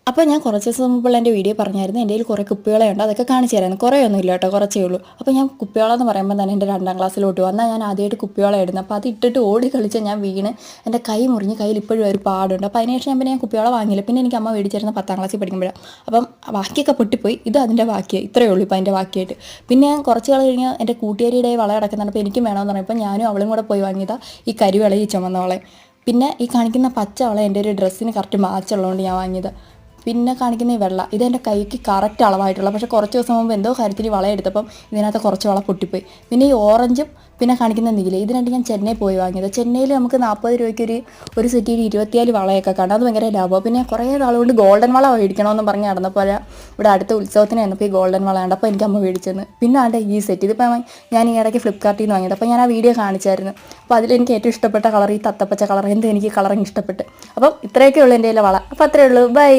അപ്പോൾ ഞാൻ കുറച്ച് ദിവസം മുമ്പുള്ള എൻ്റെ വീഡിയോ പറഞ്ഞായിരുന്നു എൻ്റെ കയ്യിൽ കുറേ കുപ്പികളെ ഉണ്ട്, അതൊക്കെ കാണിച്ചു തരായിരുന്നു. കുറേ ഒന്നും ഇല്ല കേട്ടോ, കുറച്ചേ ഉള്ളൂ. അപ്പോൾ ഞാൻ കുപ്പികളെന്ന് പറയുമ്പോൾ തന്നെ എൻ്റെ 2ാം ക്ലാസ്സിലോട്ട് വന്നാൽ ഞാൻ ആദ്യമായിട്ട് കുപ്പിവെള്ളം ഇടുന്നത്. അപ്പോൾ അത് ഇട്ടിട്ട് ഓടി കളിച്ച് ഞാൻ വീണ് എൻ്റെ കൈ മുറിഞ്ഞ് കയ്യിൽ ഇപ്പോഴും ഒരു പാടുണ്ട്. അപ്പോൾ അതിനുശേഷം ഞാൻ കുപ്പിവെള്ളം വാങ്ങിയില്ല. പിന്നെ എനിക്ക് അമ്മ മേടിച്ചിരുന്ന 10ാം ക്ലാസ്സിൽ പഠിക്കുമ്പോഴാണ്. അപ്പം ബാക്കിയൊക്കെ പൊട്ടിപ്പോയി, ഇത് അതിൻ്റെ ബാക്കിയായി, ഇത്രയേ ഉള്ളൂ ഇപ്പോൾ അതിൻ്റെ ബാക്കിയായിട്ട്. പിന്നെ ഞാൻ കുറച്ച് നാൾ കഴിഞ്ഞ് എൻ്റെ കൂട്ടുകാരിയുടെ വള കിടക്കുന്നുണ്ട്, അപ്പോൾ എനിക്കും വേണമെന്ന് പറഞ്ഞപ്പോൾ ഞാനും അവളും കൂടെ പോയി വാങ്ങിയതാണ് ഈ കരിവള, ഈ ചുമന്ന വളയും. പിന്നെ ഈ കാണിക്കുന്ന പച്ച വള എൻ്റെ ഒരു ഡ്രസ്സിന് കറക്റ്റ് മാച്ചുള്ളതുകൊണ്ട് ഞാൻ വാങ്ങിയത്. പിന്നെ കാണിക്കുന്ന ഈ വെള്ള, ഇതെൻ്റെ കൈക്ക് കറക്റ്റ് അളവായിട്ടുള്ള, പക്ഷേ കുറച്ച് ദിവസം മുമ്പ് എന്തോ കാര്യത്തിൽ വളയെടുത്തപ്പം ഇതിനകത്ത് കുറച്ച് വള പൊട്ടിപ്പോയി. പിന്നെ ഈ ഓറഞ്ചും പിന്നെ കാണിക്കുന്ന നീല, ഇതിനായിട്ട് ഞാൻ ചെന്നൈ പോയി വാങ്ങിയത്. ചെന്നൈയിൽ നമുക്ക് 40 രൂപയ്ക്ക് ഒരു സെറ്റിൽ 24 വളയൊക്കെ കാണും, അത് ഭയങ്കര ലാഭം. പിന്നെ കുറേ നാളുകൊണ്ട് ഗോൾഡൻ വള മേടിക്കണമെന്ന് പറഞ്ഞ് നടന്നപ്പോൾ ഇവിടെ അടുത്ത ഉത്സവത്തിന് വന്നപ്പോൾ ഈ ഗോൾഡൻ വള ഉണ്ട്, അപ്പോൾ എനിക്ക് അമ്മ മേടിച്ചെന്ന്. പിന്നെ ആണ്ട് ഈ സെറ്റ്, ഇതിപ്പോൾ ഞാൻ ഈ ഇടയ്ക്ക് ഫ്ലിപ്കാർട്ടിൽ നിന്ന് വാങ്ങിയത്. അപ്പോൾ ഞാൻ ആ വീഡിയോ കാണിച്ചായിരുന്നു. അപ്പോൾ അതിലെനിക്ക് ഏറ്റവും ഇഷ്ടപ്പെട്ട കളർ ഈ തത്തപ്പച്ച കളർ, എനിക്ക് കളറിങ് ഇഷ്ടപ്പെട്ട്. അപ്പം ഇത്രയൊക്കെ ഉള്ളൂ എൻ്റെ കയ്യിലെ വള. അപ്പോൾ അത്രയേ ഉള്ളൂ, ബൈ.